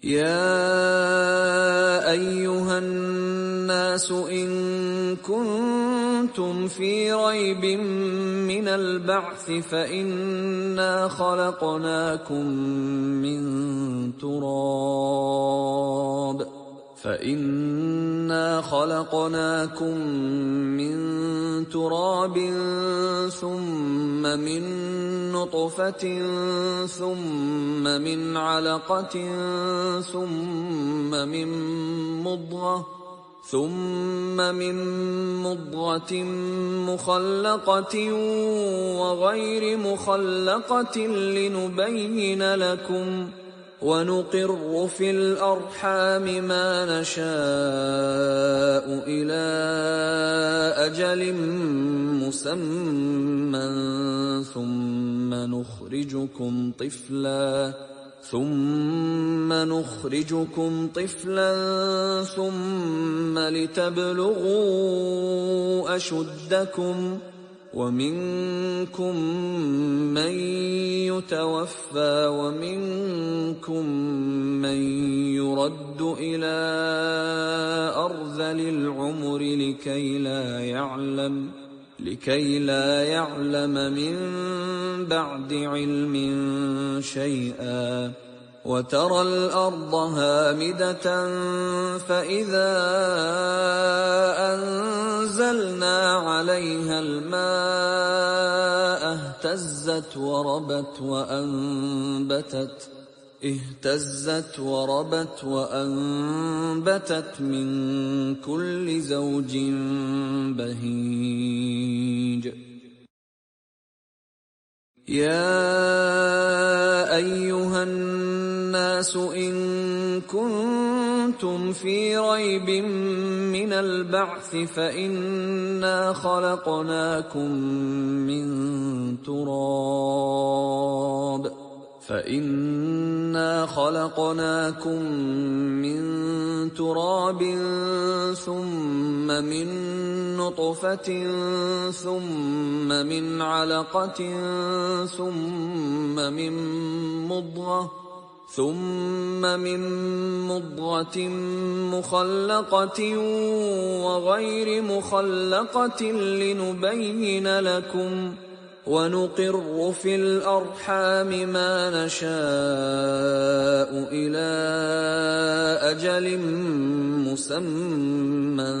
يَا أَيُّهَا النَّاسُ إِن كُنتُمْ فِي رَيْبٍ مِّنَ الْبَعْثِ فَإِنَّا خَلَقْنَاكُم مِّن تُرَابٍ ثُمَّ مِن نُّطْفَةٍ ثُمَّ مِنْ عَلَقَةٍ ثُمَّ مِن مُّضْغَةٍ مُّخَلَّقَةٍ وَغَيْرِ مُخَلَّقَةٍ لِّنُبَيِّنَ لَكُمْ ۚ وَنُقِرُّ فِي الْأَرْحَامِ مَا نَشَاءُ إِلَىٰ أَجَلٍ مُّسَمًّى ثُمَّ نُخْرِجُكُمْ طِفْلًا ثُمَّ لِتَبْلُغُوا أَشُدَّكُمْ ۖ وَمِنكُم مَّن يُتَوَفَّىٰ وَمِنكُم مَّن يُرَدُّ إِلَىٰ أَرْذَلِ الْعُمُرِ لِكَيْ لَا يَعْلَمَ مِن بَعْدِ عِلْمٍ شَيْئًا ۚ وَتَرَى الْأَرْضَ هَامِدَةً فَإِذَا أَنزَلْنَا عَلَيْهَا الْمَاءَ اهْتَزَّتْ وَرَبَتْ وَأَنبَتَتْ مِن كُلِّ زَوْجٍ بَهِيجٍ. يَا أَيُّهَا النَّاسُ إِن كُنتُمْ فِي رَيْبٍ مِّنَ الْبَعْثِ فَإِنَّا خَلَقْنَاكُم مِّن تُرَابٍ ثُمَّ مِن نُّطْفَةٍ ثُمَّ مِنْ عَلَقَةٍ ثُمَّ مِن مُّضْغَةٍ مُّخَلَّقَةٍ وَغَيْرِ مُخَلَّقَةٍ لِّنُبَيِّنَ لَكُمْ ۚ وَنُقِرُّ فِي الْأَرْحَامِ مَا نَشَاءُ إِلَىٰ أَجَلٍ مُّسَمًّى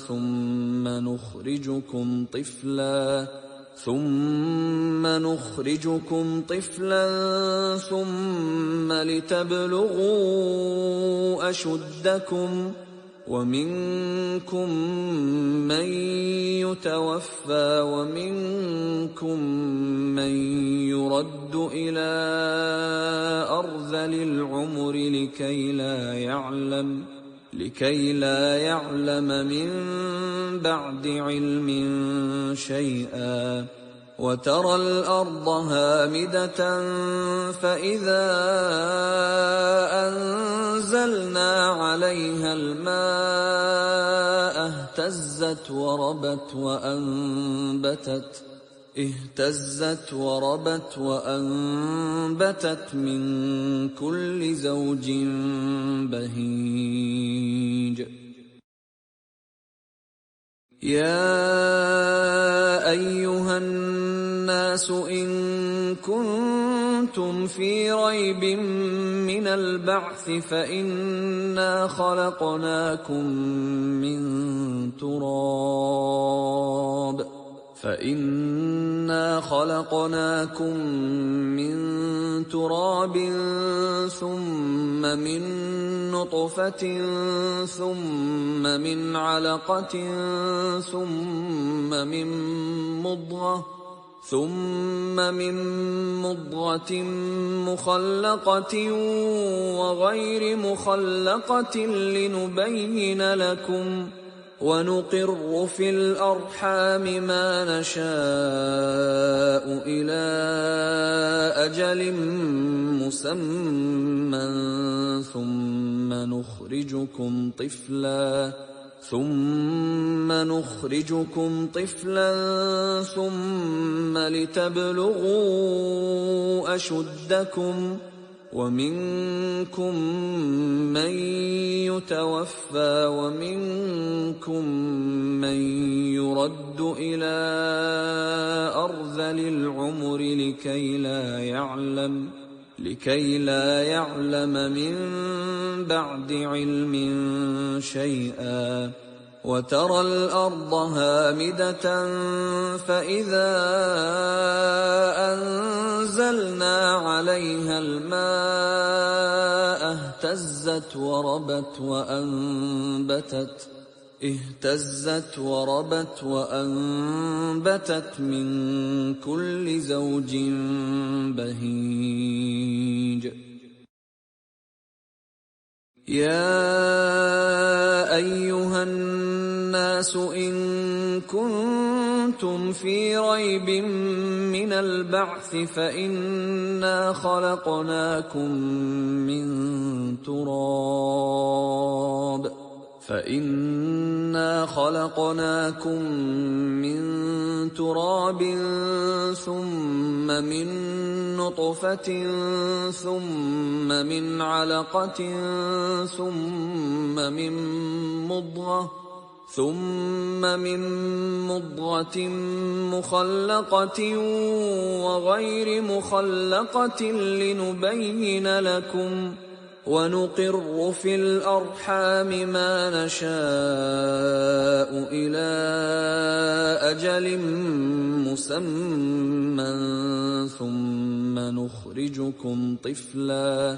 ثُمَّ نُخْرِجُكُمْ طِفْلًا ثُمَّ لِتَبْلُغُوا أَشُدَّكُمْ ۖ وَمِنكُم مَّن يُتَوَفَّىٰ وَمِنكُم مَّن يُرَدُّ إِلَىٰ أَرْذَلِ الْعُمُرِ لِكَيْ لا يَعْلَمَ مِن بَعْدِ عِلْمٍ شَيْئًا ۚ وَتَرَى الْأَرْضَ هَامِدَةً فَإِذَا أَنزَلْنَا عَلَيْهَا الْمَاءَ اهْتَزَّتْ وَرَبَتْ وَأَنبَتَتْ مِن كُلِّ زَوْجٍ بَهِيجٍ. يَا أَيُّهَا النَّاسُ إِن كُنتُمْ فِي رَيْبٍ مِّنَ الْبَعْثِ فَإِنَّا خَلَقْنَاكُم مِّن تُرَابٍ ثُمَّ مِن نُّطْفَةٍ ثُمَّ مِنْ عَلَقَةٍ ثُمَّ مِن مُّضْغَةٍ مُّخَلَّقَةٍ وَغَيْرِ مُخَلَّقَةٍ لِّنُبَيِّنَ لَكُمْ ۚ وَنُقِرُّ فِي الْأَرْحَامِ مَا نَشَاءُ إِلَىٰ أَجَلٍ مُّسَمًّى ثُمَّ نُخْرِجُكُمْ طِفْلًا ثُمَّ لِتَبْلُغُوا أَشُدَّكُمْ ۖ ومنكم من يتوفى ومنكم من يرد إلى أرذل العمر لكي لا يعلم من بعد علم شيئا. وترى الأرض هامدة فإذا أنزلنا عليها الماء اهتزت وربت وأنبتت من كل زوج بهيج. يا أيها الناس إن كنتم في ريب من البعث فإنا خلقناكم من تراب ثم من نطفة ثم من علقة ثم من مضغة مخلقة وغير مخلقة لنبين لكم، ونقر في الأرحام ما نشاء إلى أجل مسمى ثم نخرجكم طفلا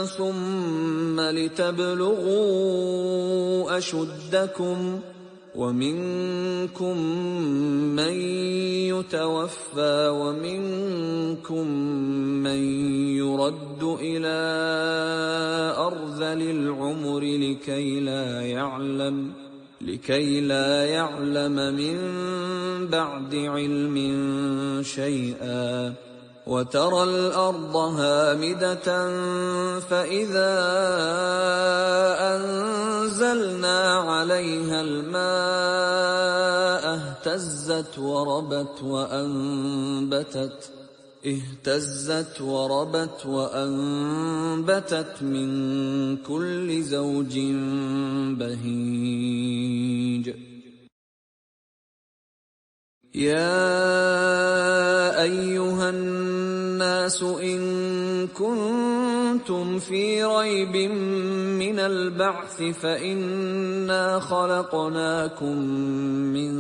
ثم لتبلغوا أشدكم، ومنكم من يتوفى ومنكم من يرد إلى أرذل العمر لكي لا يعلم من بعد علم شيئا. وترى الأرض هامدة فإذا أنزلنا عليها الماء اهتزت وربت وأنبتت من كل زوج بهيج. يا أيها الناس إن كنتم في ريب من البعث فإنا خلقناكم من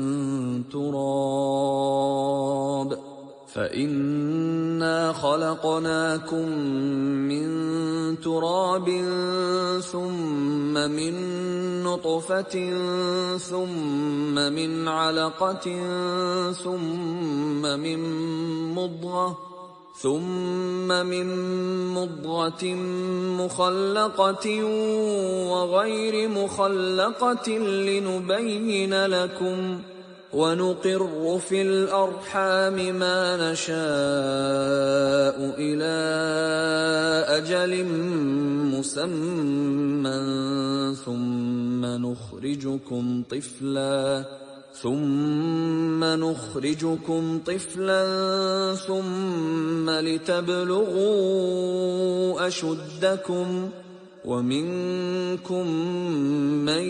تراب ثم من نطفة ثم من علقة ثم من مضغة مخلقة وغير مخلقة لنبين لكم، ونقر في الأرحام ما نشاء إلى أجل مسمى ثم نخرجكم طفلا ثم لتبلغوا أشدكم، ومنكم من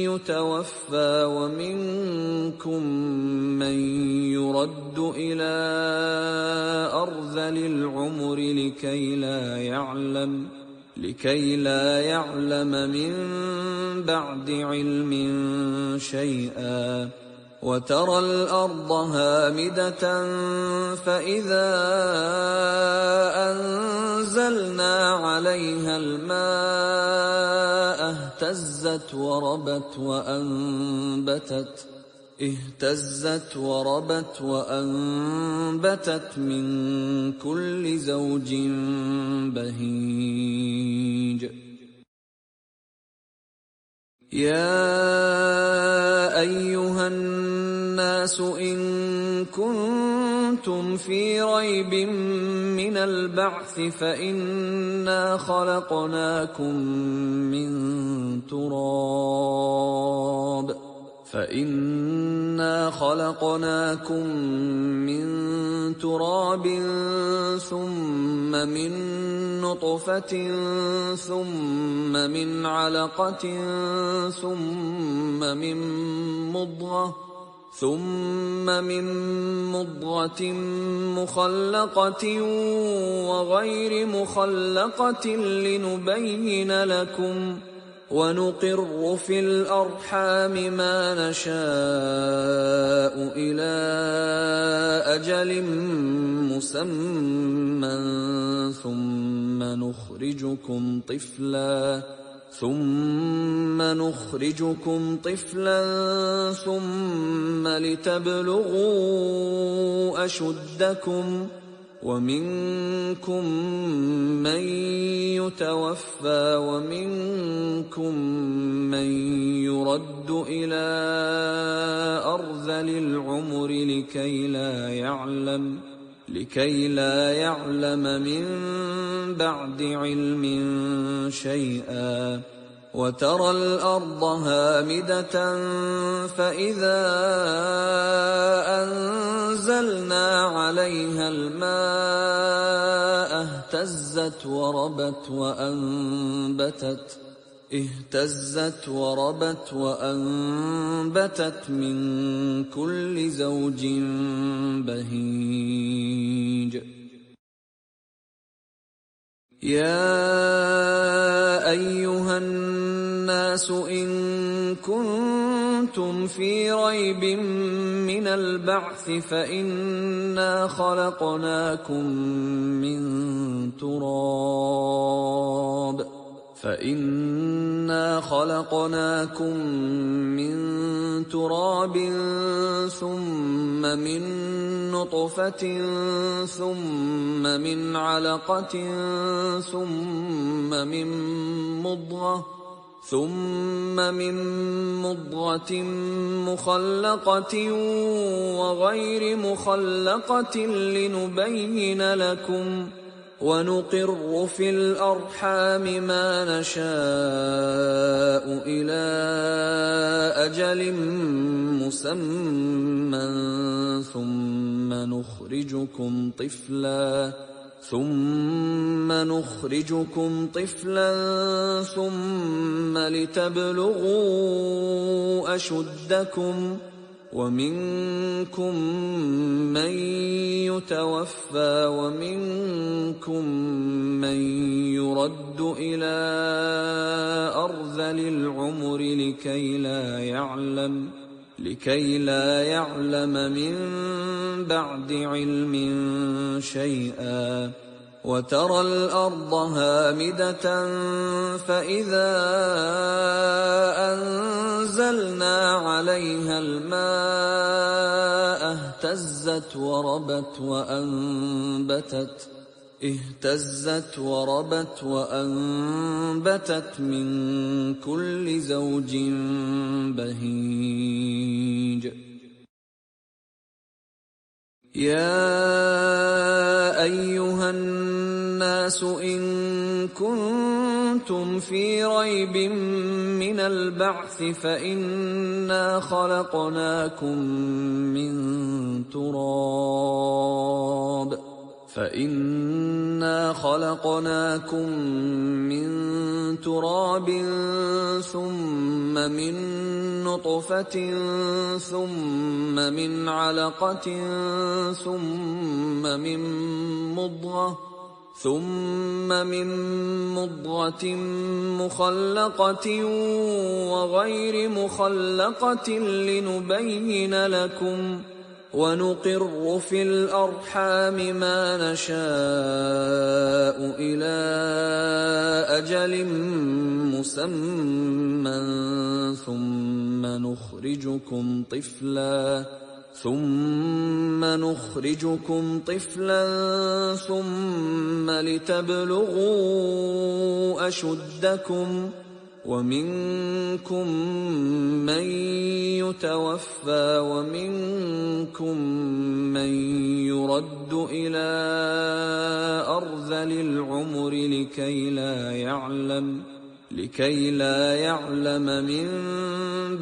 يتوفى ومنكم من يرد إلى أرذل العمر لكي لا يعلم من بعد علم شيئا. وترى الأرض هامدة فإذا أنزلنا عليها الماء اهتزت وربت وأنبتت من كل زوج بهيج. يا أيها الناس إن كنتم في ريب من البعث فإنا خلقناكم فإنا خلقناكم من تراب ثم من نطفة ثم من علقة ثم من مضغة مخلقة وغير مخلقة لنبين لكم ونقر في الأرحام ما نشاء إلى أجل مسمى ثم نخرجكم طفلا ثم لتبلغوا أشدكم ومنكم من يتوفى ومنكم من يرد إلى أرذل العمر لكي لا يعلم من بعد علم شيئا وترى الأرض هامدة فإذا أنزلنا عليها الماء اهتزت وربت من كل زوج بهيج. يا أيها الناس إن كنتم في ريب من البعث فإنا خلقناكم من تراب ثم من نطفة ثم من علقة ثم من مضغة مخلقة وغير مخلقة لنبين لكم ونقر في الأرحام ما نشاء إلى أجل مسمى ثم نخرجكم طفلا ثم لتبلغوا أشدكم ومنكم من يتوفى ومنكم من يرد إلى أرذل العمر لكي لا يعلم من بعد علم شيئا وترى الأرض هامدة فإذا أنزلنا عليها الماء اهتزت وربت من كل زوج بهيج. يا أيها الناس إن كنتم في ريب من البعث فإنا خلقناكم من تراب ثم من نطفة ثم من علقة ثم من مضغة مخلقة وغير مخلقة لنبين لكم ونقر في الأرحام ما نشاء إلى أجل مسمى ثم نخرجكم طفلا ثم لتبلغوا أشدكم ومنكم من يتوفى ومنكم من يرد إلى أرذل العمر لكي لا يعلم من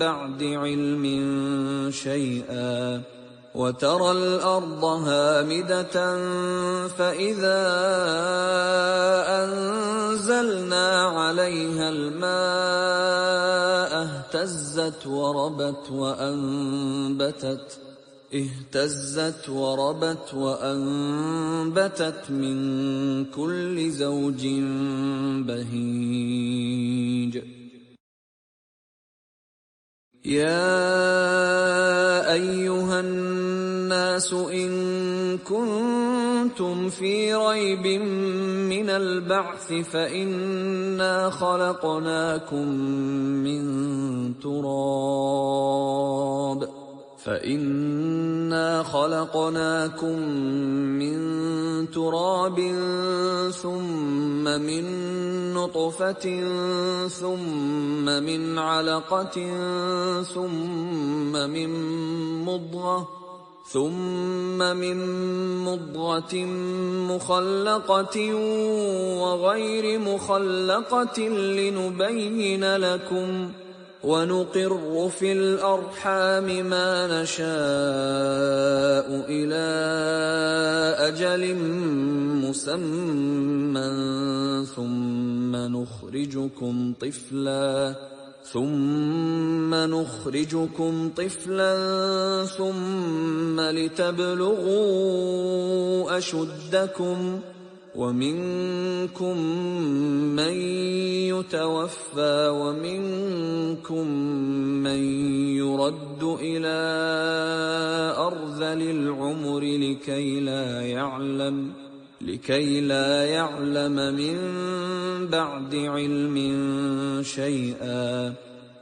بعد علم شيئا وترى الأرض هامدة فإذا أنزلنا عليها الماء اهتزت وربت من كل زوج بهيج. يا أيها الناس إن كنتم في ريب من البعث فإنا خلقناكم من تراب ثم من نطفة ثم من علقة ثم من مضغة مخلقة وغير مخلقة لنبين لكم ونقر في الأرحام ما نشاء إلى أجل مسمى ثم نخرجكم طفلا ثم لتبلغوا أشدكم ومنكم من يتوفى ومنكم من يرد إلى أرذل العمر لكي لا يعلم من بعد علم شيئا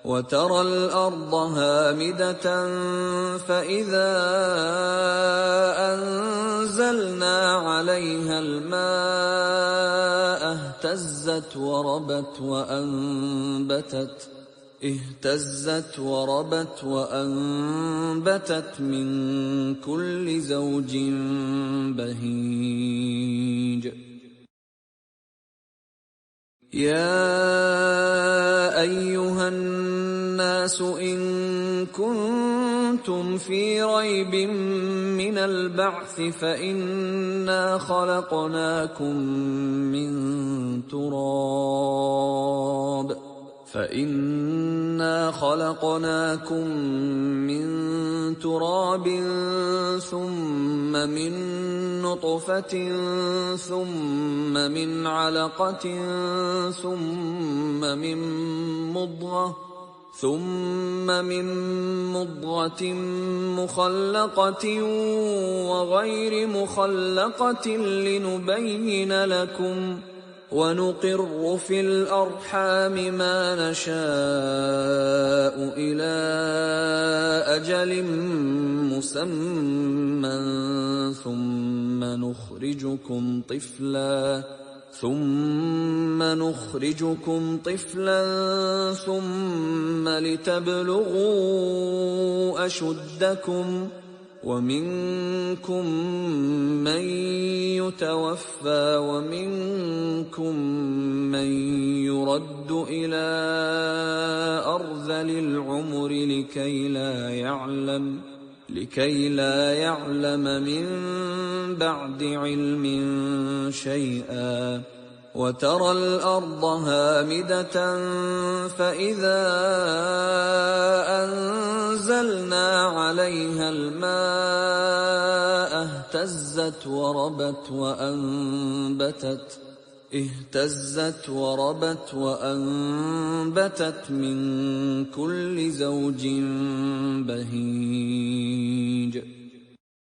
وترى الأرض هامدة فإذا أنزلنا عليها الماء اهتزت وربت من كل زوج بهيج. يا أيها الناس إن كنتم في ريب من البعث فإنا خلقناكم من تراب ثم من نطفة ثم من علقة ثم من مضغة مخلقة وغير مخلقة لنبين لكم ونقر في الأرحام ما نشاء إلى أجل مسمى ثم نخرجكم طفلا ثم لتبلغوا أشدكم ومنكم من يتوفى ومنكم من يرد إلى أرذل العمر لكي لا يعلم من بعد علم شيئا وترى الأرض هامدة فإذا أنزلنا عليها الماء اهتزت وربت من كل زوج بهيج.